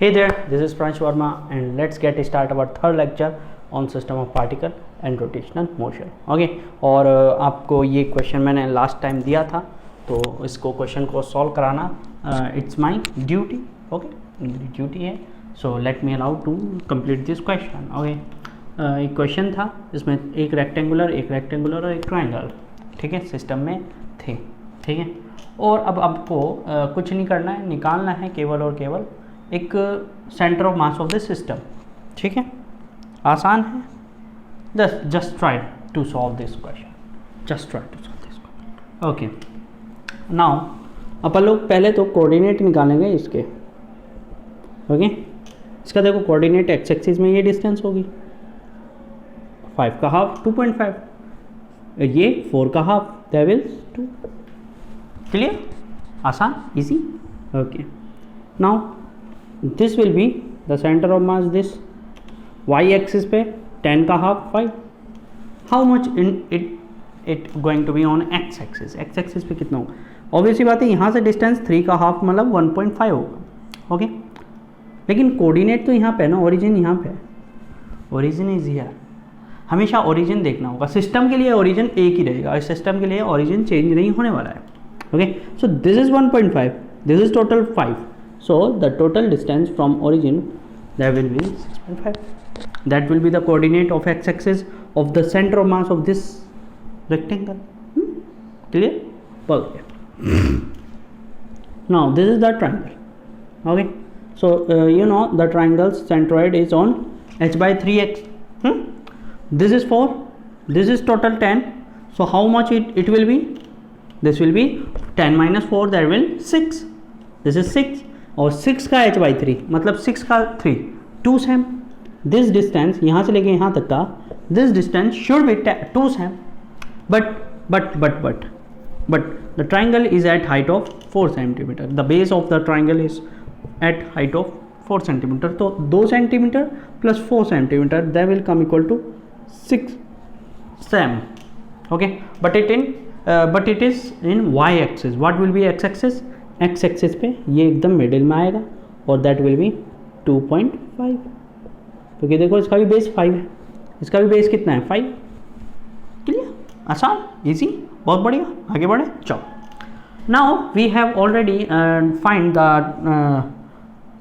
Hey there, this is Pransh Verma and let's get start our third lecture on system of particle and rotational motion. Okay, और आपको ये question मैंने last time दिया था, तो इसको क्वेश्चन को सॉल्व कराना इट्स माय ड्यूटी. ओके, मेरी ड्यूटी है. So let me allow to complete this question. Okay, एक क्वेश्चन था, इसमें एक रेक्टेंगुलर और एक ट्रायंगल, ठीक है, सिस्टम में थे. ठीक है, और अब आपको कुछ नहीं करना है, निकालना है केवल और केवल एक centre of mass of the system. ठीक है, आसान है. Just try to solve this question. Okay, now अपन लोग पहले तो कोऑर्डिनेट निकालेंगे इसके. ओके, इसका देखो कोऑर्डिनेट एक्स एक्सिस में ये डिस्टेंस होगी 5 का हाफ 2.5, ये 4 का हाफ दैट इज 2. क्लियर, आसान, easy. Okay, now this will be the center of mass. this y axis पे 10 का half 5. how much in it going to be on x axis? x axis पे कितना होगा? Obviously बात है, यहाँ से डिस्टेंस 3 का हाफ मतलब 1.5 होगा. ओके, लेकिन कोऑर्डिनेट तो यहाँ पे ना, ओरिजिन यहाँ पे, ओरिजिन इज हियर. हमेशा ओरिजिन देखना होगा. सिस्टम के लिए ओरिजिन एक ही रहेगा, इस सिस्टम के लिए ओरिजिन चेंज नहीं होने वाला है. Okay, so this is 1.5, this is total 5. So the total distance from origin, that will be 6.5. That will be the coordinate of x-axis of the center of mass of this rectangle. Clear? Okay. Now this is the triangle. Okay. So you know the triangle's centroid is on h by 3x. This is 4. This is total 10. So how much it will be? This will be 10 minus 4. That will 6. This is 6. और 6 का h by 3 मतलब 6 का 3 2 same. This distance यहाँ से लेके यहाँ तक का this distance should be 2 same. But the triangle is at height of 4 centimetre. The base of the triangle is at height of 4 centimetre. तो 2 centimetre plus 4 centimetre that will come equal to 6 same. Okay, but it is in y axis. What will be x axis? X axis पे ये एकदम middle में आएगा और that will be 2.5, क्योंकि देखो इसका भी बेस 5 है, इसका भी बेस कितना है 5. क्लियर, आसान, इजी, बहुत बढ़िया. आगे बढ़े, चलो. Now we have already find the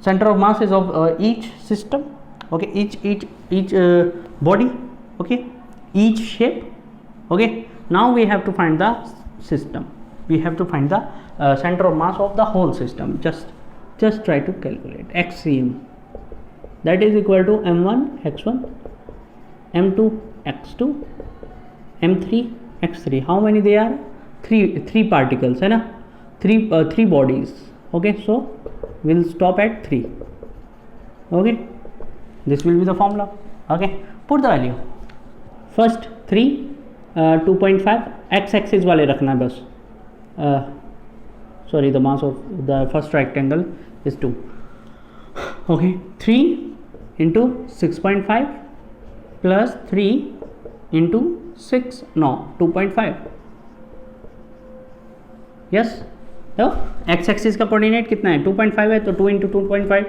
centre of masses of each system. Okay, each body. Okay, each shape. Okay, now we have to find the system. we have to find the center of mass of the whole system. Just try to calculate xcm, that is equal to m1 x1, m2 x2, m3 x3. how many they are? three particles है ना, three bodies. okay, so we'll stop at 3. okay, this will be the formula. okay, put the value. first 3 2.5 x axis वाले रखना है बस. sorry, the mass of the first rectangle is 2. okay, 3 into 6.5 plus 3 into 6, no, 2.5. yes, तो x axis का coordinate कितना है? 2.5 है, तो 2 into 2.5.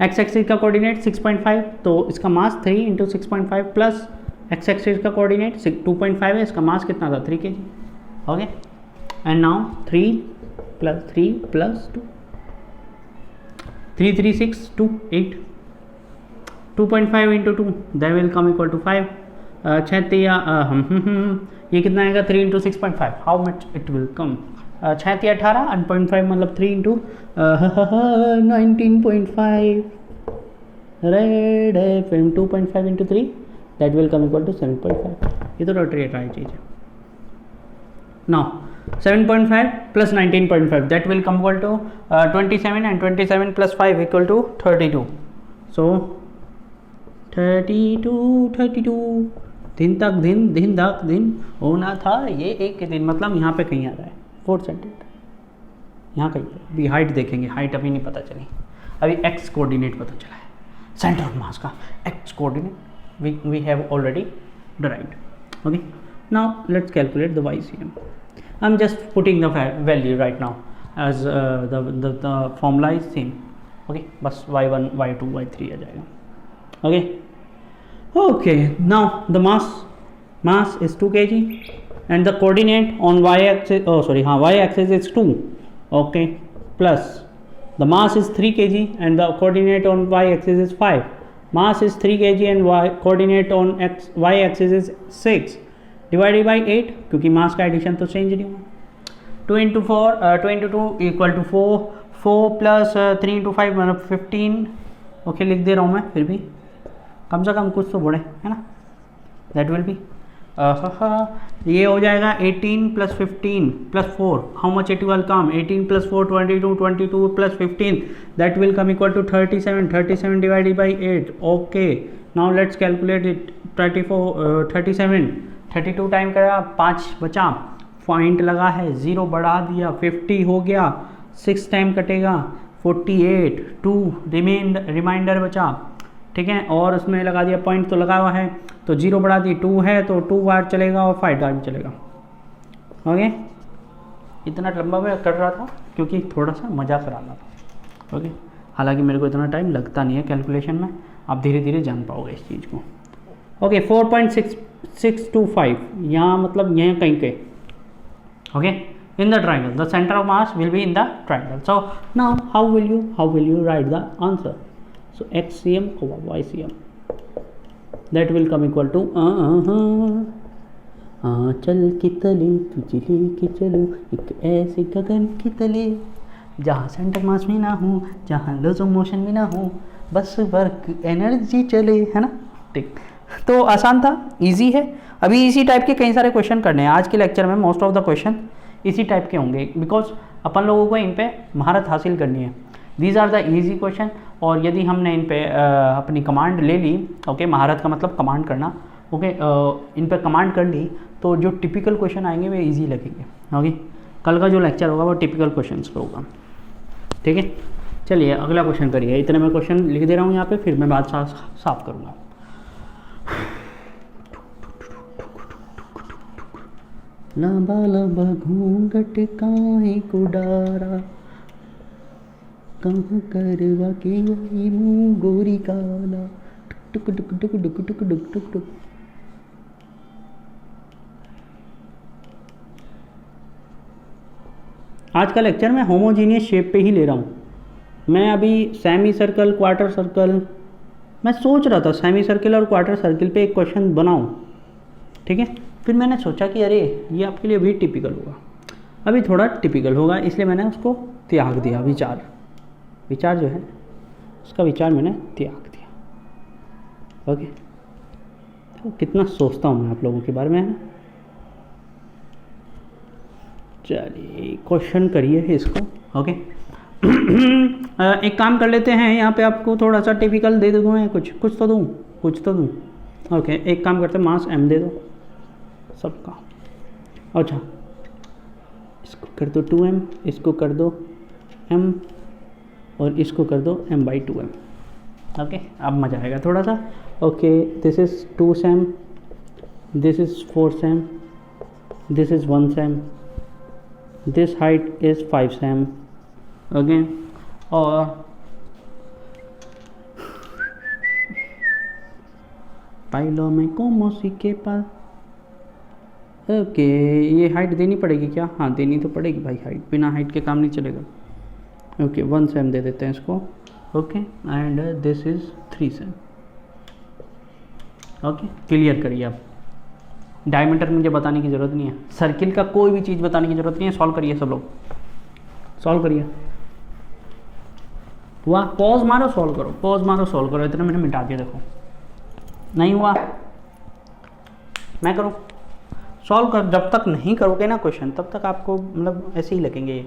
x एक्सिस का कोऑर्डिनेट 6.5, तो इसका मास 3 into 6.5 प्लस x एक्सिस का कोऑर्डिनेट 2.5 है, इसका मास कितना था? 3 kg. Okay, and now 3 plus 3 plus 2, 3 3 6 2 8. 2.5 into 2 that will come equal to 5. 6 ये कितना आएगा? 3 into 6.5. how much it will come? 6 18 and 0.5 मतलब 3 into 19.5. right, फिर 2.5 into 3 that will come equal to 7.5. ये तो रोटेट वाली चीज़ है. now 7.5 plus 19.5 that will come equal to 27, and 27 plus 5 equal to 32. so 32 दिन तक दिन होना था ये एक दिन, मतलब यहाँ पे कहीं आ रहा है 4 सेंटीमीटर. यहाँ कहीं पे भी हाइट देखेंगे, हाइट अभी नहीं पता चली, अभी एक्स कोऑर्डिनेट पता चला है. सेंटर ऑफ मास का x coordinate we have already derived. Okay, now let's calculate the YCM. I'm just putting the value right now as the formula is same. Okay, बस y1 y2 y3 आ जाएगा। Okay okay, now the mass is 2 kg and the coordinate on y axis, y axis is 2, okay, plus the mass is 3 kg and the coordinate on y axis is 5. Mass is 3 kg and coordinate on y axis is 6 divided by 8, क्योंकि मास का addition तो change नहीं हुआ। 2 into 2 equal to 4 plus 3 into 5 मतलब 15। Okay, लिख दे रहा हूँ मैं, फिर भी कम से कम कुछ तो बढ़े, है ना। दैट विल बी ये हो जाएगा 18 plus 15 plus 4, how much it will come, 18 plus 4 22, 22 plus 15 that will come equal to 37 divided by 8। Okay, now let's calculate it. 32 time करा, 5 बचा, पॉइंट लगा है, 0 बढ़ा दिया, 50 हो गया, 6 टाइम कटेगा, 48, 2 रिमाइंडर बचा, ठीक है, और उसमें लगा दिया, पॉइंट तो लगा हुआ है, तो 0 बढ़ा दी, 2 है तो 2 बार चलेगा और 5 बार भी चलेगा। ओके, इतना लंबा मैं कर रहा था क्योंकि थोड़ा सा मजा कराना था। ओके, हालांकि मेरे को इतना टाइम लगता नहीं है कैलकुलेशन में, आप धीरे धीरे जान पाओगे इस चीज़ को। ओके, 4.625 यहाँ मतलब यहाँ कहीं के। Okay, in the triangle the centre of mass will be in the triangle. So now how will you right the answer. So xcm over ycm that will come equal to चल के तले तुझे लेके चलो एक ऐसे गगन के तले जहाँ सेंटर मास भी ना हो, जहाँ लॉस ऑफ मोशन भी ना हो, बस वर्क एनर्जी चले, है ना। ठीक, तो आसान था, इजी है। अभी इसी टाइप के कई सारे क्वेश्चन करने हैं आज के लेक्चर में। मोस्ट ऑफ द क्वेश्चन इसी टाइप के होंगे बिकॉज अपन लोगों को इन पे महारत हासिल करनी है। These are the easy question, और यदि हमने इन पे अपनी कमांड ले ली, ओके, महारत का मतलब कमांड करना, ओके, इन पे कमांड कर ली तो जो टिपिकल क्वेश्चन आएंगे वे इजी लगेंगे। ओके, कल का जो लेक्चर होगा वो टिपिकल क्वेश्चंस पे होगा। ठीक है, चलिए अगला क्वेश्चन करिए। इतने मैं क्वेश्चन लिख दे रहा हूँ यहाँ पे, फिर मैं बात साफ करूँगा। लंबा लंबा घूंघट काहे को डारा, कहाँ करवा के आई मुँह गोरी काला, टुक टुक टुक टुक टुक टुक टुक टुक टुक। आज का लेक्चर मैं होमोजीनियस शेप पे ही ले रहा हूँ। मैं अभी सेमी सर्कल, क्वार्टर सर्कल, मैं सोच रहा था सेमी सर्कल और क्वार्टर सर्कल पे एक क्वेश्चन बनाऊँ, ठीक है। फिर मैंने सोचा कि अरे ये आपके लिए अभी टिपिकल होगा, अभी थोड़ा टिपिकल होगा, इसलिए मैंने उसको त्याग दिया। विचार जो है उसका विचार मैंने त्याग दिया। ओके, तो कितना सोचता हूँ मैं आप लोगों के बारे में, है ना। चलिए क्वेश्चन करिए इसको। ओके एक काम कर लेते हैं, यहाँ पे आपको थोड़ा सा टिपिकल दे दूँ मैं, कुछ तो दूँ। ओके, एक काम करते हैं, मास m दे दो सबका। अच्छा, इसको कर दो 2m, इसको कर दो m, और इसको कर दो m/2m। ओके, अब मज़ा आएगा थोड़ा सा। Okay, this is 2 sm, this is 4 sm, this is 1 sm, this height is 5 sm। Okay, और पाइलो में कोमोसी के पास। ओके, ये हाइट देनी पड़ेगी क्या? हाँ, देनी तो पड़ेगी भाई, हाइट बिना हाइट के काम नहीं चलेगा। ओके, 1 sm दे देते हैं इसको। Okay, and this is 3 sm। Okay, clear करिए आप। डायमीटर मुझे बताने की ज़रूरत नहीं है, सर्किल का कोई भी चीज़ बताने की ज़रूरत नहीं है। सॉल्व करिए सब लोग, सॉल्व करिए। हुआ? पॉज मारो सॉल्व करो। इतना मैंने मिटा दिया, देखो नहीं हुआ, मैं करूँ सॉल्व कर। जब तक नहीं करोगे ना क्वेश्चन, तब तक आपको मतलब ऐसे ही लगेंगे। ये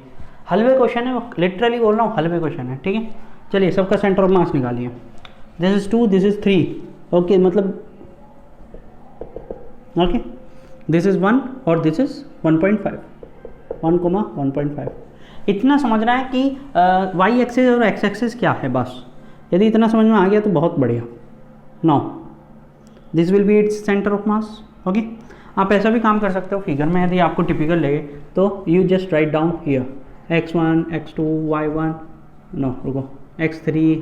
हलवे क्वेश्चन है, लिटरली बोल रहा हूँ, हलवे क्वेश्चन है। ठीक है, चलिए सबका सेंटर ऑफ मास निकालिए। This is 2, this is 3। Okay, मतलब ओके, दिस इज़ 1 और दिस इज़ 1.5, 1,1.5। इतना समझना है कि वाई एक्सिस और एक्स एक्सिस क्या है, बस। यदि इतना समझ में आ गया तो बहुत बढ़िया। Now this will be its centre of mass. Okay, आप ऐसा भी काम कर सकते हो फिगर में, यदि आपको टिपिकल लगे तो you just write down here x1, x2, y1, no रुको, x3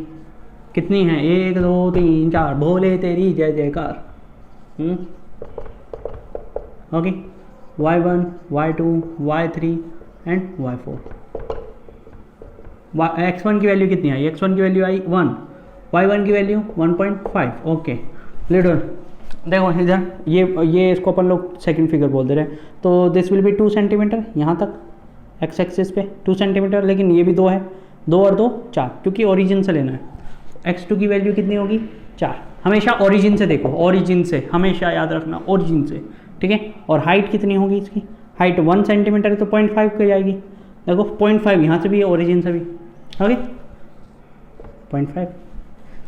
कितनी है, 1 2 3 4, भोले तेरी जय जयकार। Okay, y1 y2 y3 and y4। x1 की वैल्यू कितनी आई, x1 की वैल्यू आई 1, y1 की वैल्यू 1.5। ओके लिटल देखो इधर ये इसको अपन लोग सेकंड फिगर बोल दे रहे हैं, तो दिस विल बी 2 सेंटीमीटर यहाँ तक एक्स एक्सिस पे 2 सेंटीमीटर, लेकिन ये भी 2 है, 2 और 2 4, क्योंकि ओरिजिन से लेना है। x2 की वैल्यू कितनी होगी 4, हमेशा ओरिजिन से देखो, ओरिजिन से हमेशा याद रखना, ओरिजिन से, ठीक है। और हाइट कितनी होगी इसकी, हाइट 1 सेंटीमीटर है तो 0.5 की जाएगी, देखो 0.5 यहाँ से भी है ओरिजिन से भी, ओके 0.5।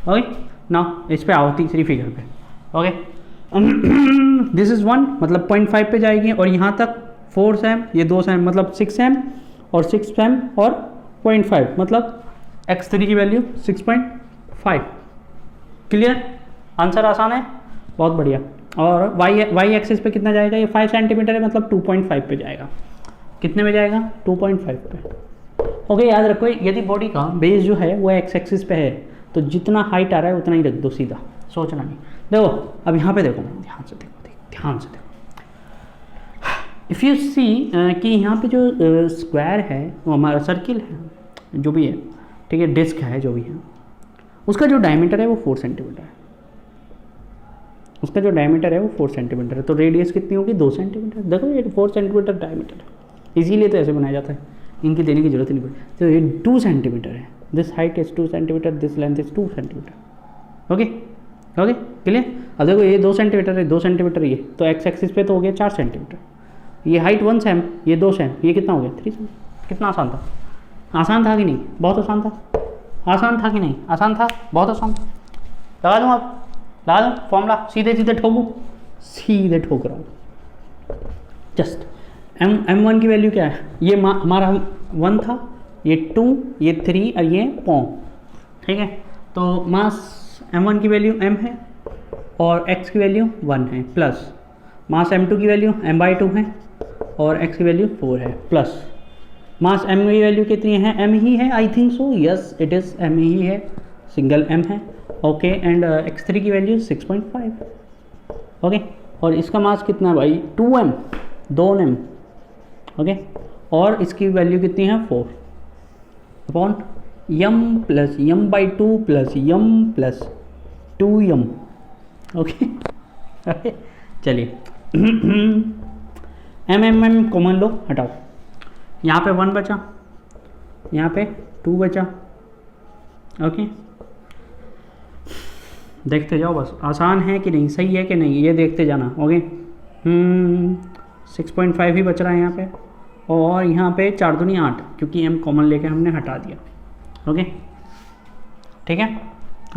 ओके नाउ इस पे आओ तीसरी फिगर पे, ओके दिस इज़ 1 मतलब 0.5 पे जाएगी, और यहाँ तक 4 सेम, ये 2 सेम मतलब 6 सेम, और 6 सेम और 0.5 मतलब x3 की वैल्यू 6.5। क्लियर, आंसर आसान है, बहुत बढ़िया। और y एक्सिस पे कितना जाएगा, ये 5 सेंटीमीटर है मतलब 2.5 पे जाएगा, कितने में जाएगा 2.5 पे। ओके याद रखो, यदि बॉडी का बेस जो है वो x एक्सिस पे है तो जितना हाइट आ रहा है उतना ही रख दो, सीधा सोचना नहीं। देखो अब यहाँ पे देखो, ध्यान से देखो, ध्यान से देखो, इफ़ यू सी कि यहाँ पे जो स्क्वायर है वो हमारा सर्किल है जो भी है, ठीक है, डिस्क है जो भी है, उसका जो डायमीटर है वो 4 सेंटीमीटर है, उसका जो डायमीटर है वो 4 सेंटीमीटर है, तो रेडियस कितनी होगी 2 सेंटीमीटर। देखो ये 4 सेंटीमीटर डायमीटर है, इसीलिए तो ऐसे बनाया जाता है, इनकी देने की जरूरत नहीं पड़ती। तो ये 2 सेंटीमीटर है, this height is 2 centimetre, this length is 2 centimetre. Okay okay clear. अब देखो ये 2 सेंटीमीटर है, 2 सेंटीमीटर ये, तो एक्स एक्सिस पे तो हो गया 4 सेंटीमीटर, ये हाइट 1 सेम, ये 2 सेम, ये कितना हो गया 3 सेम। कितना आसान था, आसान था कि नहीं, बहुत आसान था, आसान था कि नहीं, आसान था, बहुत आसान था। लगा दूँ अब, लगा दूँ फॉर्मूला, सीधे सीधे ठोकूँ, सीधे ठोक रहा हूँ। जस्ट m1 की वैल्यू क्या है, ये हमारा 1 था, ये 2, ये 3 और ये पॉम, ठीक है। तो मास m1 की वैल्यू m है और x की वैल्यू 1 है, प्लस मास m2 की वैल्यू m/2 है और x की वैल्यू 4 है, प्लस मास m की वैल्यू कितनी है, m ही है, I think so, yes it is m ही है, सिंगल m है, ओके। एंड x3 की वैल्यू 6.5, ओके। और इसका मास कितना है भाई 2m, 2m, ओके। और इसकी वैल्यू कितनी है 4 upon m plus m/2 plus m plus 2m, okay. चलिए m कॉमन लो, हटाओ, यहाँ पे 1 बचा, यहाँ पे 2 बचा, ओके। देखते जाओ बस, आसान है कि नहीं, सही है कि नहीं, ये देखते जाना, ओके। 6.5 ही बच रहा है यहाँ पे, और यहाँ पे 4 दूनी 8, क्योंकि m कॉमन लेके हमने हटा दिया, ओके ठीक है,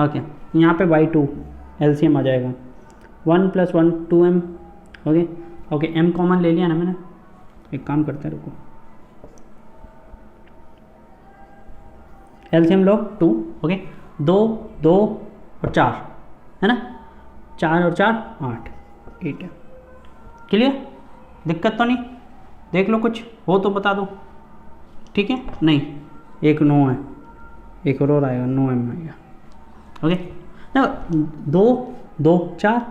ओके। यहाँ पे y2 LCM आ जाएगा, 1 + 1 2m, okay okay. m common ले लिया ना मैंने, एक काम करते हैं, रुको, LCM लो 2, ओके, 2 2 और 4 है ना, 4 और 4 8, 8 है। क्लियर, दिक्कत तो नहीं, देख लो कुछ हो तो बता दो, ठीक है। नहीं, एक 9 है, एक और आएगा 9m आएगा, ओके ना। 2 2 4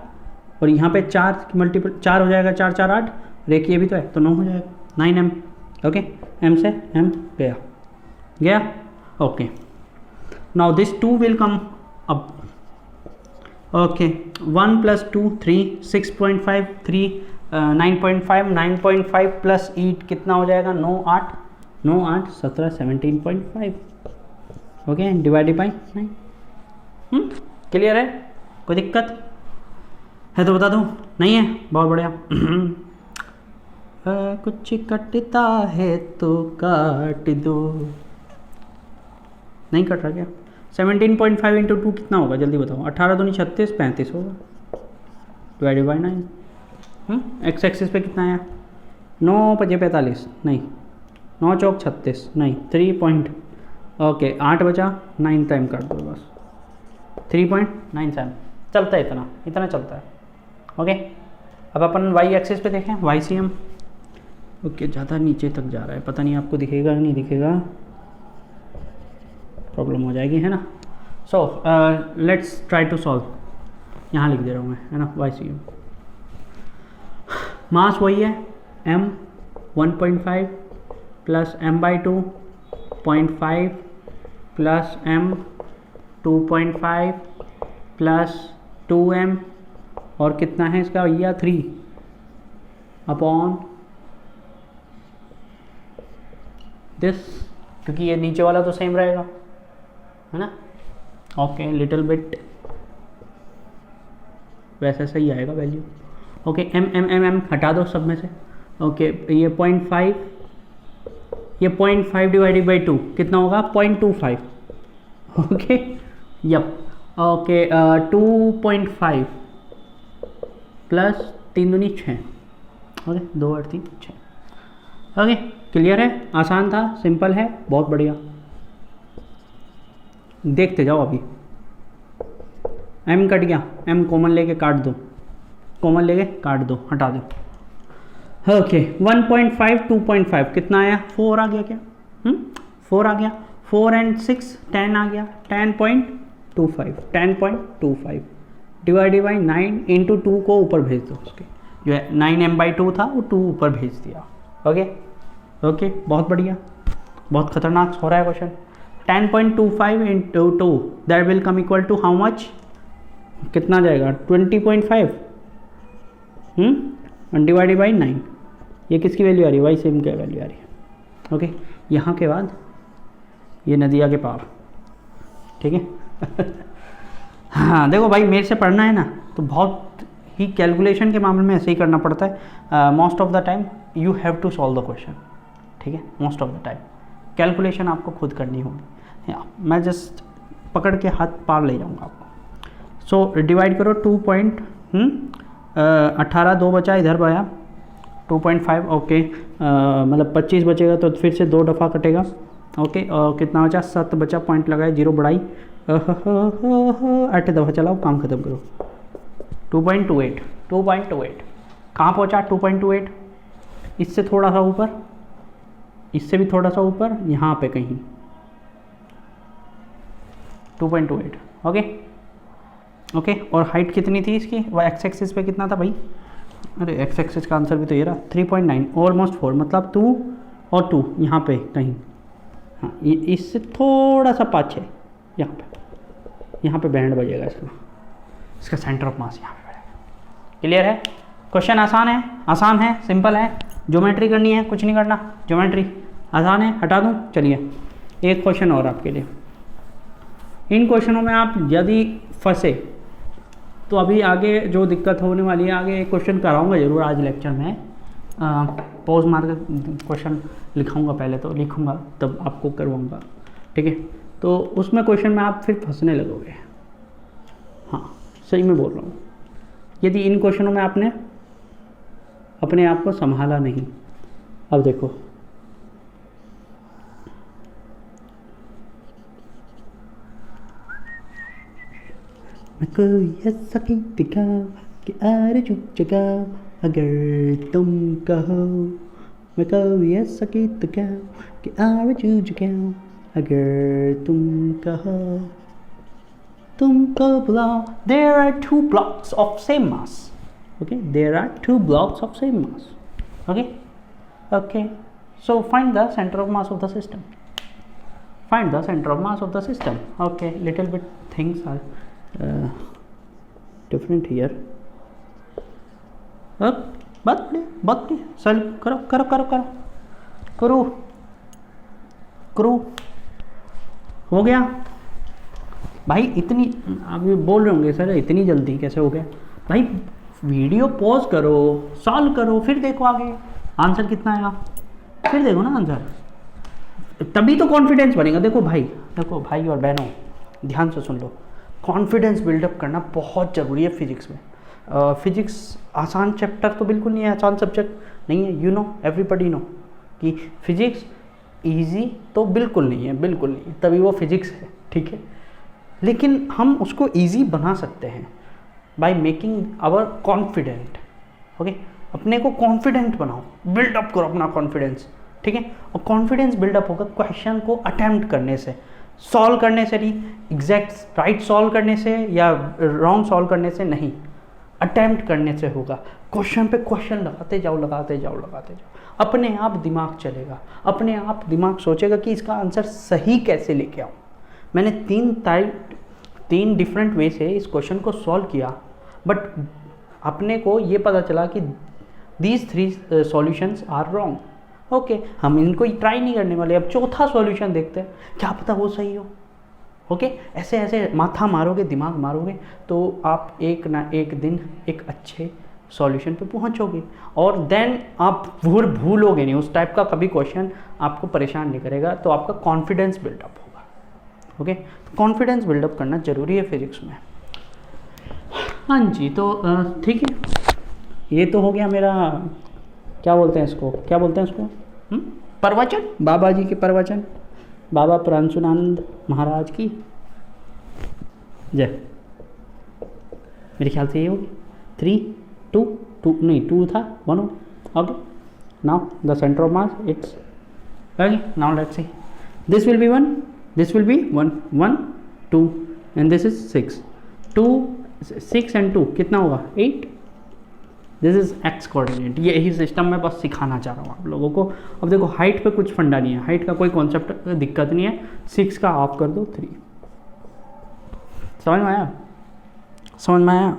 और यहाँ पे 4 मल्टीपल 4 हो जाएगा, 4 4 8, रेखीय भी तो है तो 9 हो जाएगा, 9m, ओके। m से m गया गया, okay. Now this 2 will come up, okay. 1 + 2 3, 6.5 3 9.5, 9.5 plus 8 कितना हो जाएगा, 9 8 9 8 17 17.5, ओके, डिवाइडेड बाई 9। क्लियर है, कोई दिक्कत है तो बता दूँ, नहीं है, बहुत बढ़िया। कुछ कटता है तो काट दो, नहीं कट रहा क्या। 17.5 × 2 कितना होगा जल्दी बताओ, 18 दूनी 36 35 होगा, डिवाइडेड बाई 9। एक्स एक्सिस पे कितना आया, 9 × 5 45, नहीं 9 चौक 36, नहीं 3 पॉइंट, ओके 8 बचा, 9 टाइम कर दो बस, 3.97 चलता है, इतना इतना चलता है, ओके। अब अपन वाई एक्सिस पे देखें, YCM, ओके ज़्यादा नीचे तक जा रहा है, पता नहीं आपको दिखेगा नहीं दिखेगा, प्रॉब्लम हो जाएगी, है ना। So let's try to solve. यहाँ लिख दे रहा हूँ मैं, है ना, YCM। मास वही है m 1.5 plus m/2 0.5 plus m 2.5 plus 2m और कितना है इसका भैया 3 अपॉन दिस, क्योंकि ये नीचे वाला तो सेम रहेगा, है ना। ओके, लिटिल बिट वैसे सही आएगा वैल्यू। ओके, m हटा दो सब में से। ओके, ये 0.5, ये 0.5 डिवाइडेड बाई 2 कितना होगा 0.25। ओके, यप, ओके 2.5 प्लस 3 दूनी 6, ओके 2 और 3 6। ओके, क्लियर है, आसान था, सिंपल है, बहुत बढ़िया। देखते जाओ अभी। m कट गया, m कॉमन लेके काट दो, कॉमन लेके काट दो, हटा दो। ओके, 1.5 2.5 कितना आया 4 आ गया क्या, 4 आ गया, 4 and 6 10 आ गया, 10.25 डिवाइडेड बाई 9 इंटू 2 को ऊपर भेज दो, उसके जो है 9m/2 था वो 2 ऊपर भेज दिया। ओके ओके, बहुत बढ़िया, बहुत खतरनाक हो रहा है question. 10.25 into 2 that will come equal to how much, कितना जाएगा 20.5 डिवाइडेड बाई 9। ये किसकी वैल्यू आ रही है, YCM की वैल्यू आ रही है। ओके, यहाँ के बाद ये नदिया के पार, ठीक है। हाँ देखो भाई, मेरे से पढ़ना है ना तो बहुत ही कैलकुलेशन के मामले में ऐसे ही करना पड़ता है। Most of the time you have to solve the question, ठीक है। Most of the time calculation आपको खुद करनी होगी, मैं जस्ट पकड़ के हाथ पार ले जाऊँगा आपको। सो डिवाइड करो 18 2 बचा, इधर बया 2.5। ओके, मतलब 25 बचेगा तो फिर से 2 दफ़ा कटेगा। ओके, कितना बचा 7 बचा, पॉइंट लगाए, 0 बढ़ाई, 8 दफ़ा चलाओ, काम ख़त्म करो। 2.28 कहाँ पहुँचा 2.28, इससे थोड़ा सा ऊपर, इससे भी थोड़ा सा ऊपर, यहाँ पे कहीं 2.28। ओके ओके, और हाइट कितनी थी इसकी, वो एक्स एक्सिस पे कितना था भाई, अरे एक्स एक्सिस का आंसर भी तो ये रहा 3.9, ऑलमोस्ट 4, मतलब 2 और 2 यहाँ पे कहीं, हाँ ये इससे थोड़ा सा पाछे, यहाँ पे बैंड बजेगा इसका सेंटर ऑफ मास यहाँ पे बजेगा। क्लियर है, क्वेश्चन आसान है, सिंपल है। ज्योमेट्री करनी है, कुछ नहीं करना, ज्योमेट्री आसान है, हटा दूँ। चलिए एक क्वेश्चन और आपके लिए। इन क्वेश्चनों में आप यदि फंसे तो अभी आगे जो दिक्कत होने वाली है, आगे एक क्वेश्चन कराऊंगा जरूर आज लेक्चर में, पॉज मार कर क्वेश्चन लिखाऊंगा, पहले तो लिखूंगा तब आपको करवाऊंगा, ठीक है। तो उसमें क्वेश्चन में आप फिर फंसने लगोगे, हाँ सही में बोल रहा हूँ, यदि इन क्वेश्चनों में आपने अपने आप को संभाला नहीं। अब देखो, मैं कोई ऐसा गीत गाऊं कि आरज़ू जगाऊं अगर तुम कहो, मैं कोई ऐसा गीत गाऊं कि आरज़ू जगाऊं अगर तुम कहो, तुमको बुलाओ। There are 2 blocks of same mass. Okay, there are 2 blocks of same mass. Okay, okay. So find the center of mass of the system. Find the center of mass of the system. Okay, little bit things are different here. बात solve करो हो गया भाई। इतनी आप बोल रहे होंगे सर इतनी जल्दी कैसे हो गया भाई, वीडियो पॉज करो, सॉल्व करो, फिर देखो आगे आंसर कितना आएगा, फिर देखो ना आंसर, तभी तो कॉन्फिडेंस बनेगा। देखो भाई और बहनों ध्यान से सुन लो, कॉन्फिडेंस बिल्डअप करना बहुत ज़रूरी है फिजिक्स में। फिजिक्स आसान चैप्टर तो बिल्कुल नहीं है, आसान सब्जेक्ट नहीं है, यू नो एवरीबडी नो कि फिजिक्स इजी तो बिल्कुल नहीं है, तभी वो फिजिक्स है, ठीक है। लेकिन हम उसको इजी बना सकते हैं by making our confident. Okay, अपने को कॉन्फिडेंट बनाओ, बिल्डअप करो अपना कॉन्फिडेंस, ठीक है। और कॉन्फिडेंस बिल्डअप होगा क्वेश्चन को अटेम्प्ट करने से, सॉल्व करने से नहीं, एग्जैक्ट राइट सॉल्व करने से या रॉन्ग सॉल्व करने से नहीं, अटेम्प्ट करने से होगा। क्वेश्चन पे क्वेश्चन लगाते जाओ लगाते जाओ लगाते जाओ, अपने आप दिमाग चलेगा, अपने आप दिमाग सोचेगा कि इसका आंसर सही कैसे लेके आऊँ। मैंने तीन डिफरेंट वे से इस क्वेश्चन को सॉल्व किया, बट अपने को ये पता चला कि these 3 solutions are wrong. Okay, हम इनको ट्राई नहीं करने वाले। अब चौथा सॉल्यूशन देखते हैं, क्या पता वो सही हो। ओके, ऐसे ऐसे माथा मारोगे, दिमाग मारोगे, तो आप एक ना एक दिन एक अच्छे सॉल्यूशन पे पहुंचोगे, और देन आप भूलोगे नहीं। उस टाइप का कभी क्वेश्चन आपको परेशान नहीं करेगा, तो आपका कॉन्फिडेंस बिल्डअप होगा। ओके, कॉन्फिडेंस बिल्डअप करना जरूरी है फिजिक्स में। हाँ जी, तो ठीक है, ये तो हो गया मेरा, क्या बोलते हैं इसको, प्रवचन, बाबा जी के प्रवचन, बाबा प्रांशुनानंद महाराज की जय। मेरे ख्याल से ये होगी 3 2 नहीं 2 था 1 हो। Okay, now the centre of mass it's okay, now let's see, this will be 1, this will be 1 1 2 and this is 6 2 6 and 2 कितना होगा 8। This is x coordinate. ये यही सिस्टम मैं बस सिखाना चाह रहा हूँ आप लोगों को। अब देखो, हाइट पे कुछ फंडा नहीं है, हाइट का कोई कॉन्सेप्ट दिक्कत नहीं है। 6 का हाफ कर दो 3। समझ में आया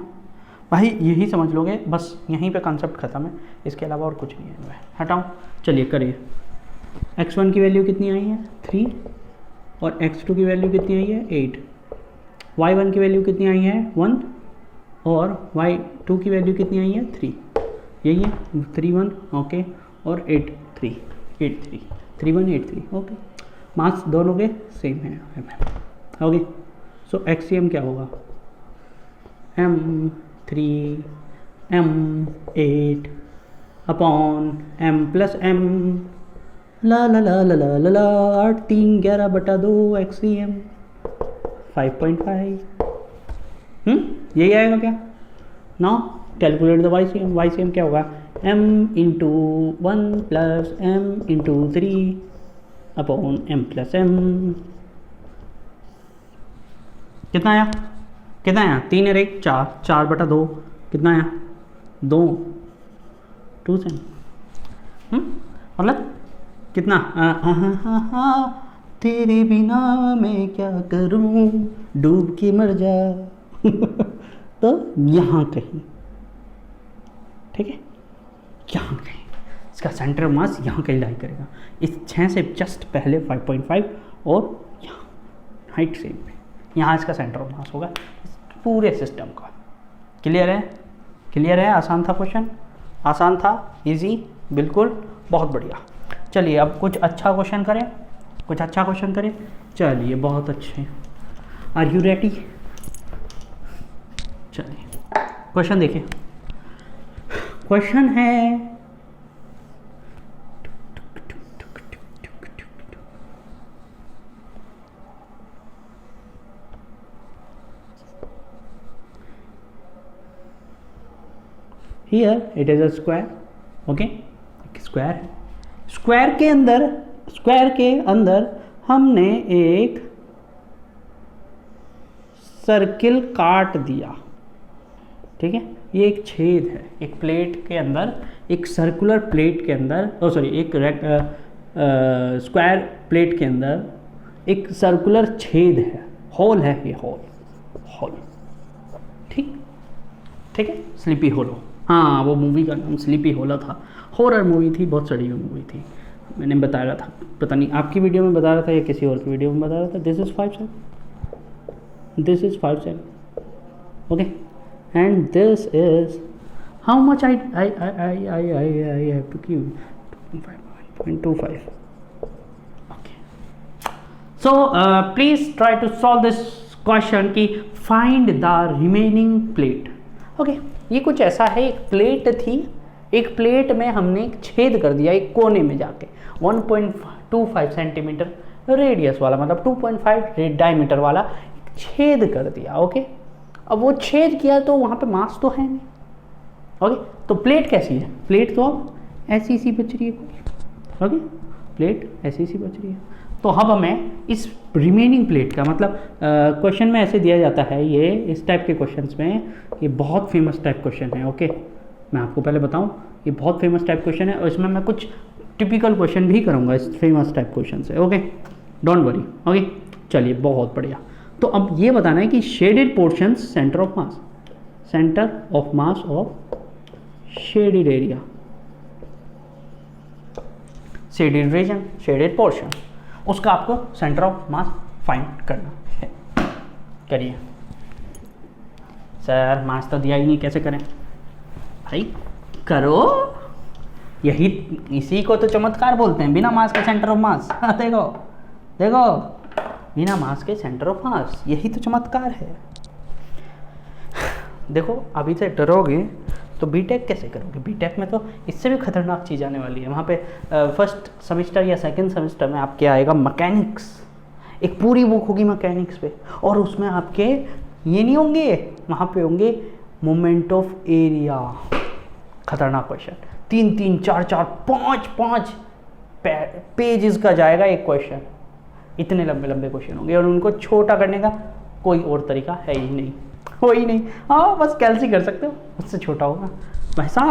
भाई, यही समझ लोगे बस, यहीं पे कॉन्सेप्ट खत्म है, इसके अलावा और कुछ नहीं है। हटाओ, चलिए करिए। x1 की वैल्यू कितनी आई है 3, और x2 की वैल्यू कितनी आई है 8, y1 की वैल्यू कितनी आई है 1, और y2 की वैल्यू कितनी आई है 3। यही है 3 1 ओके, और 8 3 3 1 8 3 ओके। मार्क्स दोनों के सेम है ओके। सो एक्सीएम क्या होगा m3 m8 upon m plus m ला ला ला ला ला ला ला 8 3 11 बटा 2 एक्सीएम 5.5। यही आएगा क्या। नाउ कैलकुलेट द वाईसीएम क्या होगा m into 1 plus m into 3 upon m plus m। कितना आया 3 और 1 4 4 बटा 2 कितना आया 2 2 से मतलब कितना तेरे बिना मैं क्या करूं डूब के मर जा तो यहाँ कहीं, ठीक है, यहाँ कहीं इसका सेंटर मास यहाँ कहीं लाई करेगा। इस 6 से जस्ट पहले 5.5 और यहाँ हाइट सेम पे, यहाँ इसका सेंटर ऑफ मास होगा पूरे सिस्टम का। क्लियर है। आसान था क्वेश्चन, आसान था, इजी, बिल्कुल, बहुत बढ़िया। चलिए अब कुछ अच्छा क्वेश्चन करें, चलिए बहुत अच्छे। Are you ready. चलिए क्वेश्चन देखिए। क्वेश्चन है here it is a square, okay, square के अंदर हमने एक सर्किल काट दिया, ठीक है। ये एक छेद है, एक प्लेट के अंदर, एक सर्कुलर प्लेट के अंदर, एक स्क्वायर प्लेट के अंदर एक सर्कुलर छेद है, होल है, ये होल, ठीक है। स्लीपी होलो, हाँ वो मूवी का नाम स्लीपी होलो था, हॉरर मूवी थी, बहुत सड़ी हुई मूवी थी। मैंने बताया था, पता नहीं आपकी वीडियो में बता रहा था या किसी और की वीडियो में बता रहा था। This is 5 cent, okay, and this is how much I have to give 2.5, okay. So please try to solve this question कि find the remaining plate. Okay, ये कुछ ऐसा है, एक प्लेट थी, एक प्लेट में हमने एक छेद कर दिया एक कोने में जाके, 1.25 सेंटीमीटर रेडियस वाला, मतलब 2.5 डायमीटर वाला छेद कर दिया, ओके। अब वो छेद किया तो वहाँ पे मास तो है नहीं, ओके। तो प्लेट कैसी है, प्लेट तो अब ऐसी सी बच रही है, ओके, प्लेट ऐसी सी बच रही है। तो अब हमें इस रिमेनिंग प्लेट का मतलब क्वेश्चन में ऐसे दिया जाता है, ये इस टाइप के क्वेश्चंस में ये बहुत फेमस टाइप क्वेश्चन है। ओके, मैं आपको पहले बताऊं, ये बहुत फेमस टाइप क्वेश्चन है और इसमें मैं कुछ टिपिकल क्वेश्चन भी करूँगा इस फेमस टाइप क्वेश्चन से। Okay, don't worry. ओके, चलिए बहुत बढ़िया। तो अब ये बताना है कि shaded portion centre of mass, centre of mass of shaded area, shaded region, shaded portion, उसका आपको सेंटर ऑफ मास फाइंड करना है। करिए सर, मास तो दिया ही नहीं, कैसे करें भाई? करो, यही इसी को तो चमत्कार बोलते हैं, बिना मास के सेंटर ऑफ मास। देखो देखो, बिना मास के सेंटर ऑफ मास, यही तो चमत्कार है। देखो अभी से डरोगे तो बीटेक कैसे करोगे? बीटेक में तो इससे भी खतरनाक चीज़ आने वाली है। वहाँ पे फर्स्ट सेमेस्टर या सेकंड सेमेस्टर में आपके आएगा मैकेनिक्स, एक पूरी बुक होगी मैकेनिक्स पे, और उसमें आपके ये नहीं होंगे, वहाँ पे होंगे मोमेंट ऑफ एरिया। खतरनाक क्वेश्चन, 3-3, 4-4, 5-5 पेजेस का जाएगा एक क्वेश्चन। इतने लंबे लंबे क्वेश्चन होंगे और उनको छोटा करने का कोई और तरीका है ही नहीं, हो ही नहीं। हाँ, बस कैलसी कर सकते हो, उससे छोटा होगा। वैसा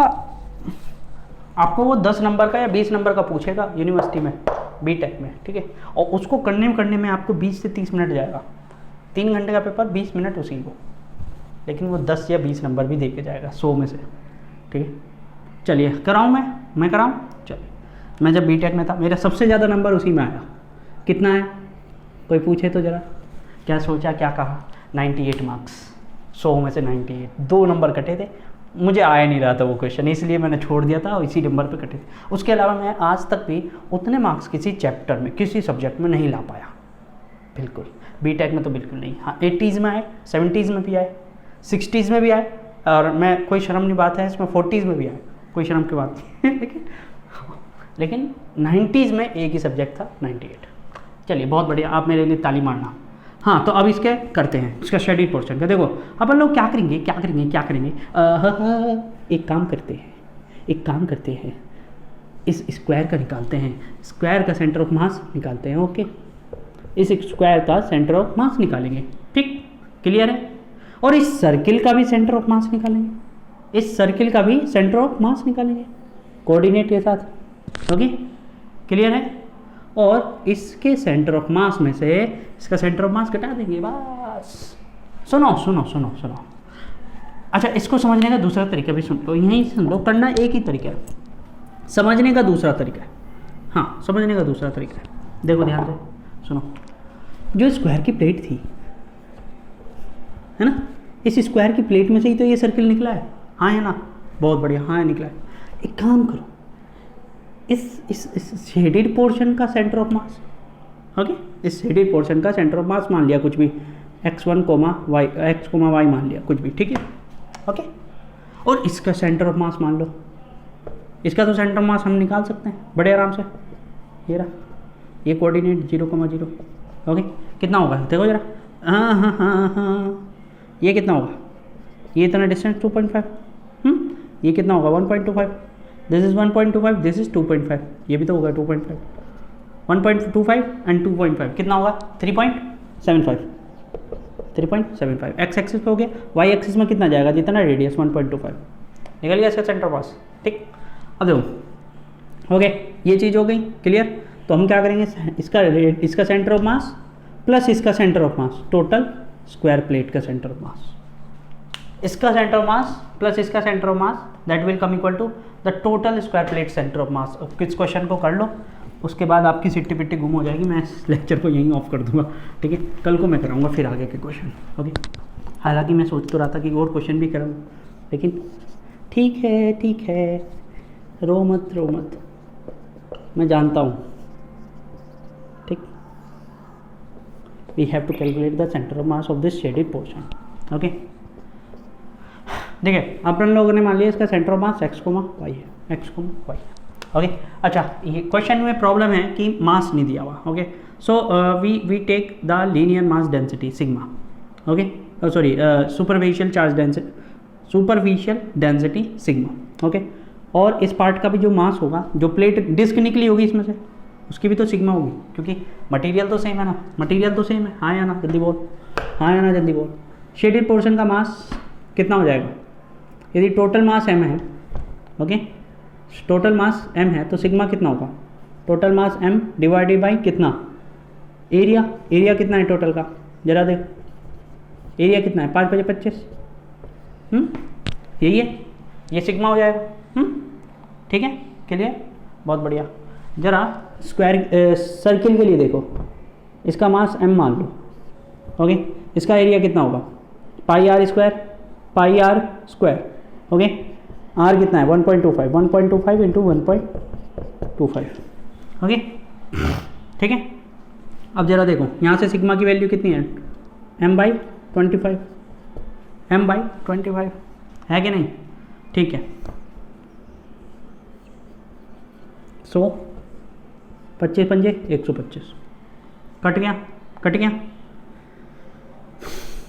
आपको वो 10 नंबर का या 20 नंबर का पूछेगा यूनिवर्सिटी में, बीटेक में, ठीक है, और उसको करने में आपको 20 से 30 मिनट जाएगा। 3 घंटे का पेपर, 20 मिनट उसी को, लेकिन वो 10 या 20 नंबर भी दे के जाएगा 100 में से, ठीक है। चलिए कराऊँ मैं कराऊँ? चलिए, मैं जब बीटेक में था मेरा सबसे ज़्यादा नंबर उसी में आया। कितना है कोई पूछे तो ज़रा? क्या सोचा, क्या कहा? 98 मार्क्स, 100 में से 98, 2 नंबर कटे थे। मुझे आया नहीं रहा था वो क्वेश्चन, इसलिए मैंने छोड़ दिया था और इसी नंबर पे कटे थे। उसके अलावा मैं आज तक भी उतने मार्क्स किसी चैप्टर में, किसी सब्जेक्ट में नहीं ला पाया, बिल्कुल। बीटेक में तो बिल्कुल नहीं। हाँ, 80s में आए, 70s में भी आए, 60s में भी आए, और मैं, कोई शर्म नहीं बात है इसमें, 40s में भी आए, कोई शर्म की बात नहीं। लेकिन 90s में एक ही सब्जेक्ट था, 98। चलिए बहुत बढ़िया, आप मेरे लिए ताली मारना। हाँ, तो अब इसके करते हैं, इसका शेडेड पोर्शन का। देखो अपन लोग क्या करेंगे, एक काम करते हैं, इस स्क्वायर का निकालते हैं, स्क्वायर का सेंटर ऑफ मास निकालते हैं। ओके, इस स्क्वायर का सेंटर ऑफ मास निकालेंगे, ठीक, क्लियर है। और इस सर्किल का भी सेंटर ऑफ मास निकालेंगे, इस सर्किल का भी सेंटर ऑफ मास निकालेंगे कोऑर्डिनेट के साथ। ओके, क्लियर है। और इसके सेंटर ऑफ मास में से इसका सेंटर ऑफ मास घटा देंगे, बस। सुनो। अच्छा, इसको समझने का दूसरा तरीका भी सुन लो, यहीं सुन लो, करना एक ही तरीका है, समझने का दूसरा तरीका है। हाँ, समझने का दूसरा तरीका है, देखो ध्यान से सुनो। जो स्क्वायर की प्लेट थी, है ना, इस स्क्वायर की प्लेट में से ही तो ये सर्किल निकला है, हाँ है ना? बहुत बढ़िया, हाँ निकला है। एक काम करो, इस शेडेड पोर्शन का सेंटर ऑफ मास, ओके, इस शेडेड पोर्शन का सेंटर ऑफ मास मान लिया कुछ भी, x1, y मान लिया कुछ भी, ठीक है, ओके। और इसका सेंटर ऑफ मास मान लो, इसका तो सेंटर ऑफ मास हम निकाल सकते हैं बड़े आराम से। ये रहा, ये कोऑर्डिनेट 0,0, ओके। कितना होगा देखो जरा, हाँ, ये कितना होगा? ये इतना डिस्टेंस 2.5, ये कितना होगा? 1.25, दिस इज़ 1.25, दिस इज़ 2.5, ये भी तो होगा 2.5, 1.25 एंड 2.5 कितना होगा? 3.75 एक्स एक्सिस पे हो गया, वाई एक्सिस में कितना जाएगा? जितना रेडियस 1.25, निकल गया इसका सेंटर मास, ठीक। अब देखो, ओके, ये चीज़ हो गई क्लियर। तो हम क्या करेंगे, इसका सेंटर ऑफ मास प्लस इसका centre of mass, total square plate का सेंटर ऑफ मास, इसका सेंटर ऑफ मास प्लस इसका centre of mass, that will come equal to the total square plate centre of mass. किस question को कर लो, उसके बाद आपकी सिट्टी पिट्टी गुम हो जाएगी, मैं इस लेक्चर को यहीं ऑफ कर दूंगा, ठीक है। कल को मैं कराऊंगा फिर आगे के क्वेश्चन, ओके। हालांकि मैं सोच तो रहा था कि और क्वेश्चन भी कराऊँ, लेकिन ठीक है, रो मत, मैं जानता हूँ, ठीक। We have to calculate the centre of mass of this shaded portion, okay. देखिए, अपन लोगों ने मान लिया इसका centre of mass x, y है, x, y, ओके। अच्छा, ये क्वेश्चन में प्रॉब्लम है कि मास नहीं दिया हुआ, okay. So we take the linear mass density sigma, okay, sorry, superficial density sigma, okay. और इस पार्ट का भी जो मास होगा, जो प्लेट डिस्क निकली होगी इसमें से, उसकी भी तो सिग्मा होगी, क्योंकि मटेरियल तो सेम है ना, मटेरियल तो सेम है। हाँ या ना जल्दी बोल, हाँ या ना जल्दी बोल। शेडेड पोर्शन का मास कितना हो जाएगा? यदि टोटल मास m है, ओके, टोटल मास m है तो सिग्मा कितना होगा? Total mass m divided by कितना? एरिया। एरिया कितना है टोटल का? जरा देख, एरिया कितना है? 5 × 25, यही है, ये सिग्मा हो जाएगा। ठीक है, क्लियर, बहुत बढ़िया। जरा स्क्वायर सर्किल के लिए देखो, इसका मास m मान लो, ओके, इसका एरिया कितना होगा? पाई आर स्क्वायर, ओके, r कितना है? 1.25, 1.25 इंटू 1.25, ओके, ठीक है। अब जरा देखो यहाँ से सिग्मा की वैल्यू कितनी है? m/25, m/25 है कि नहीं? ठीक है, 100, 25 पंजे 125, कट गया, कट गया।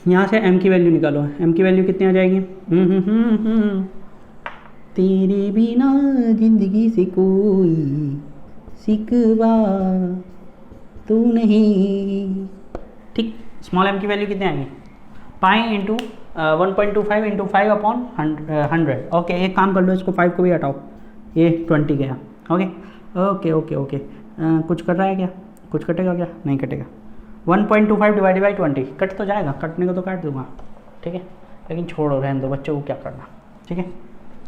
यहाँ से m की वैल्यू निकालो, m की वैल्यू कितनी आ जाएगी? तेरे बिना जिंदगी से कोई सिकवा तू नहीं, ठीक। स्मॉल m की वैल्यू कितनी आएगी? Pi into 1.25 into 5/100। ओके, एक काम कर लो, इसको 5 को भी हटाओ, ये 20 गया। ओके ओके ओके ओके, कुछ कर रहा है क्या? कुछ कटेगा क्या? नहीं कटेगा। 1.25 डिवाइडेड बाई 20 कट तो जाएगा, कटने को तो काट दूंगा, ठीक है, लेकिन छोड़ो, रहने दो, बच्चों को क्या करना, ठीक है।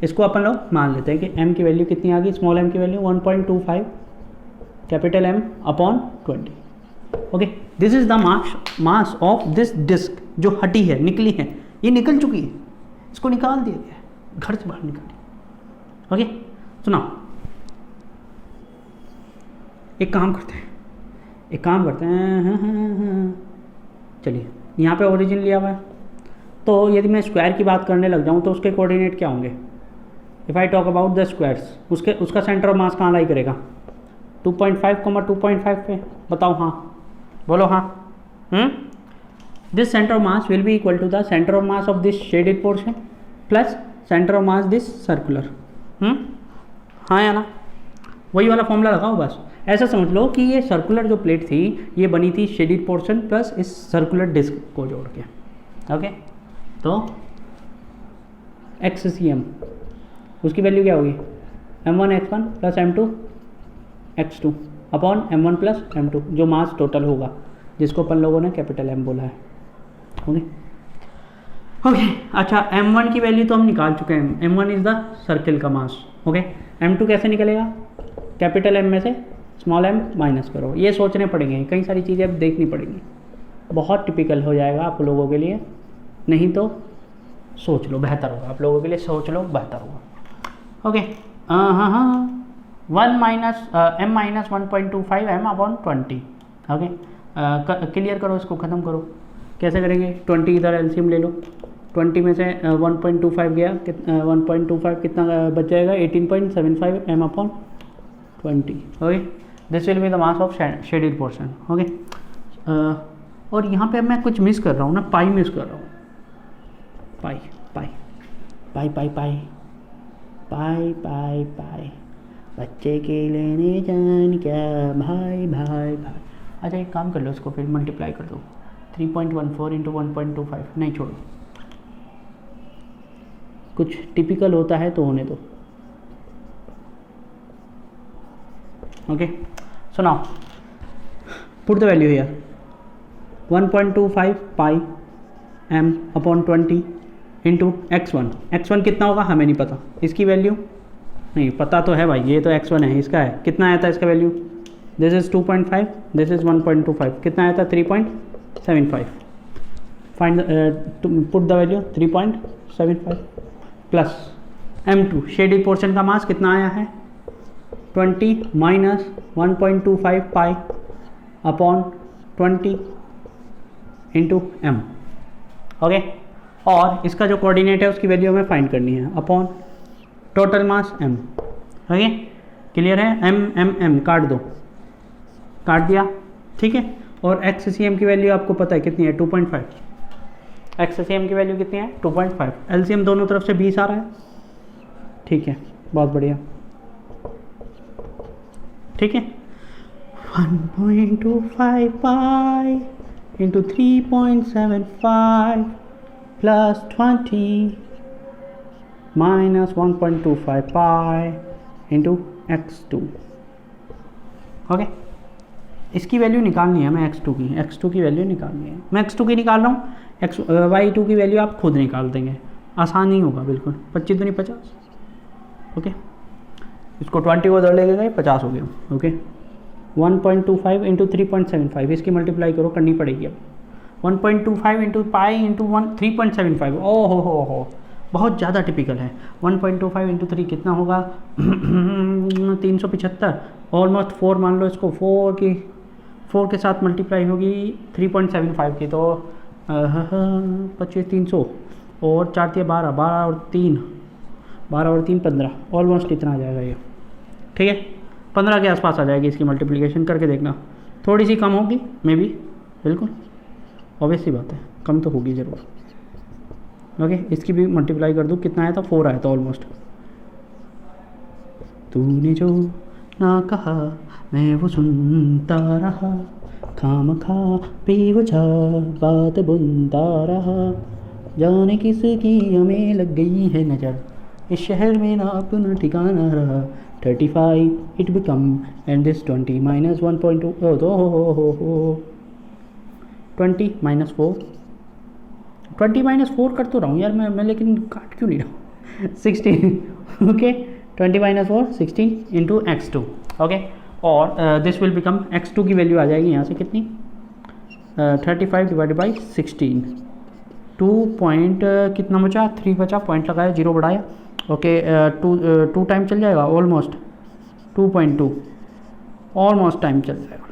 इसको अपन लोग मान लेते हैं कि m की वैल्यू कितनी आ गई? स्मॉल m की value 1.25 capital M upon 20। Okay, this is the mass of this disc जो हटी है, निकली है, ये निकल चुकी है, इसको निकाल दिया गया है, घर से बाहर निकाल दिया। ओके, सुनाओ, एक काम करते हैं, चलिए, यहाँ पे ओरिजिन लिया हुआ है, तो यदि मैं स्क्वायर की बात करने लग जाऊँ तो उसके कोऑर्डिनेट क्या होंगे? If I talk about the squares, उसका सेंटर ऑफ मास कहाँ लाई करेगा? 2.5, 2.5 पे, बताओ हाँ, बोलो हाँ। This centre of mass will be equal to the centre of mass of this shaded portion plus centre of mass this circular. हाँ या ना? वही वाला फॉर्मूला लगाओ बस। ऐसा समझ लो कि ये सर्कुलर जो प्लेट थी ये बनी थी शेडेड पोर्शन प्लस इस सर्कुलर डिस्क को जोड़ के। ओके, तो XCM उसकी वैल्यू क्या होगी? m1x1 plus m2x2 upon m1 plus m2, जो मास टोटल होगा, जिसको अपन लोगों ने कैपिटल M बोला है। ओके ओके, अच्छा, m1 की वैल्यू तो हम निकाल चुके हैं, m1 इज़ द सर्किल का मास। ओके, m2 कैसे निकलेगा? कैपिटल M में से स्मॉल m माइनस करो, ये सोचने पड़ेंगे, कई सारी चीज़ें अब देखनी पड़ेंगी, बहुत टिपिकल हो जाएगा आप लोगों के लिए, नहीं तो सोच लो, बेहतर होगा आप लोगों के लिए, सोच लो, बेहतर होगा। ओके, हाँ, 1-m-1.25 m upon 20। Okay, clear करो, इसको ख़त्म करो। कैसे करेंगे? 20 इधर एलसीएम ले लो, 20 में से 1.25 गया, 1.25 कितना बच जाएगा? 18.75 m upon 20। Okay, this will be the mass of shaded portion. Okay, और यहाँ पे मैं कुछ मिस कर रहा हूँ ना, पाई मिस कर रहा हूँ, पाई पाई पाई पाई पाई पाई पाई पाई, बच्चे के लेने जान क्या भाई भाई भाई। अच्छा, एक काम कर लो, इसको फिर मल्टीप्लाई कर दो, 3.14 इंटू 1.25, नहीं छोड़ो, कुछ टिपिकल होता है तो होने दो। ओके, सुनाओ, put the value here, 1.25 pi m upon 20 into x1 कितना होगा हमें नहीं पता, इसकी वैल्यू नहीं पता तो है भाई, ये तो x1 है, इसका है कितना आया था इसका value? This is 2.5, this is 1.25, कितना आया था? 3.75। Find put the value 3.75 plus m2 shaded portion का मास कितना आया है? 20 minus 1.25 pi upon 20 into m। Okay, और इसका जो कोऑर्डिनेट है उसकी वैल्यू हमें फाइंड करनी है, upon total mass m। Okay, clear है? m काट दो, काट दिया, ठीक है। और XCM की वैल्यू आपको पता है कितनी है? 2.5। XCM की वैल्यू कितनी है? 2.5। LCM दोनों तरफ से 20 आ रहा है, ठीक है, बहुत बढ़िया, ठीक है। 1.25 pi into 3.75 plus 20 minus 1.25 pi into x2। Okay, इसकी वैल्यू निकालनी है मैं x2 की वैल्यू निकालनी है। मैं x2 की निकाल रहा हूँ, y2 की वैल्यू आप खुद निकाल देंगे, आसान नहीं होगा बिल्कुल। 25 दूनी 50। ओके, इसको 20 को उधर लेके गए 50 हो गया। ओके, 1.25 इंटू 3.75 इसकी मल्टीप्लाई करो, करनी पड़ेगी अब। 1.25 इंटू पाई इंटू 3.75। ओ हो, बहुत ज़्यादा टिपिकल है। 1.25 इंटू 3 कितना होगा 375, ऑलमोस्ट 4 मान लो इसको। 4 के साथ मल्टीप्लाई होगी 3.75 की, तो 25 300 और 4 दिया 12, 12 और 3 15, ऑलमोस्ट इतना आ जाएगा ये। ठीक है, 15 के आसपास आ जाएगी। इसकी मल्टीप्लिकेशन करके देखना, थोड़ी सी कम होगी मे बी, बिल्कुल ऑब्वियस सी बात है, कम तो होगी ज़रूर। ओके, इसकी भी मल्टीप्लाई कर दूँ, कितना आया था 4 आया था ऑलमोस्ट। तूने जो ना कहा मैं वो सुनता रहा, खामखा बेवजह बात बुनता रहा, जाने किसकी हमें लग गई है नज़र, इस शहर में ना अपना ठिकाना रहा। 35 it become and this 20 minus 1.2 हो 20 माइनस 4, 20 माइनस 4 कर तो रहा हूँ यार मैं लेकिन काट क्यों नहीं रहा हूँ। 16। Okay, 20 minus 4 16 into x2। Okay, और दिस विल बिकम x2 की वैल्यू आ जाएगी यहाँ से कितनी 35 डिवाइडेड बाई 16। 2 पॉइंट कितना बचा, 3 बचा, पॉइंट लगाया, 0 बढ़ाया। ओके, 2 टाइम चल जाएगा, ऑलमोस्ट 2.2 ऑलमोस्ट टाइम चल जाएगा।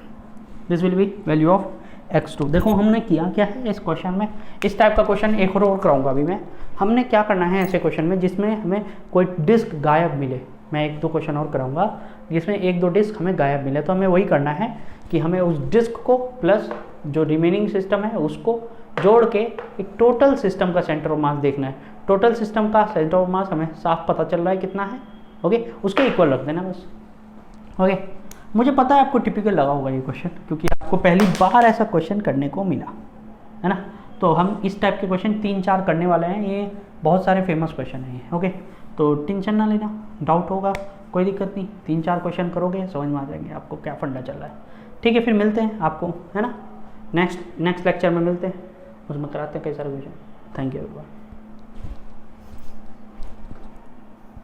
This will be value of x2। देखो हमने किया क्या है इस क्वेश्चन में, इस टाइप का क्वेश्चन एक और कराऊंगा अभी मैं। हमने क्या करना है ऐसे क्वेश्चन में जिसमें हमें कोई डिस्क गायब मिले, मैं 1-2 क्वेश्चन और कराऊंगा जिसमें 1-2 डिस्क हमें गायब मिले, तो हमें वही करना है कि हमें उस डिस्क को प्लस जो रिमेनिंग सिस्टम है उसको जोड़ के एक टोटल सिस्टम का सेंटर ऑफ मास देखना है। टोटल सिस्टम का सेंटर ऑफ मास हमें साफ पता चल रहा है कितना है। ओके, उसके इक्वल रख देना बस। ओके, मुझे पता है आपको टिपिकल लगा होगा ये क्वेश्चन, क्योंकि आपको पहली बार ऐसा क्वेश्चन करने को मिला है ना। तो हम इस टाइप के क्वेश्चन 3-4 करने वाले हैं, ये बहुत सारे फेमस क्वेश्चन हैं ये। ओके, तो टेंशन ना लेना, डाउट होगा कोई दिक्कत नहीं, 3-4 क्वेश्चन करोगे समझ में आ जाएंगे आपको क्या फंडा चल रहा है। ठीक है, फिर मिलते हैं आपको, है ना, नेक्स्ट लेक्चर में मिलते हैं, उसमें कराते हैं कई सारे क्वेश्चन। Thank you everyone.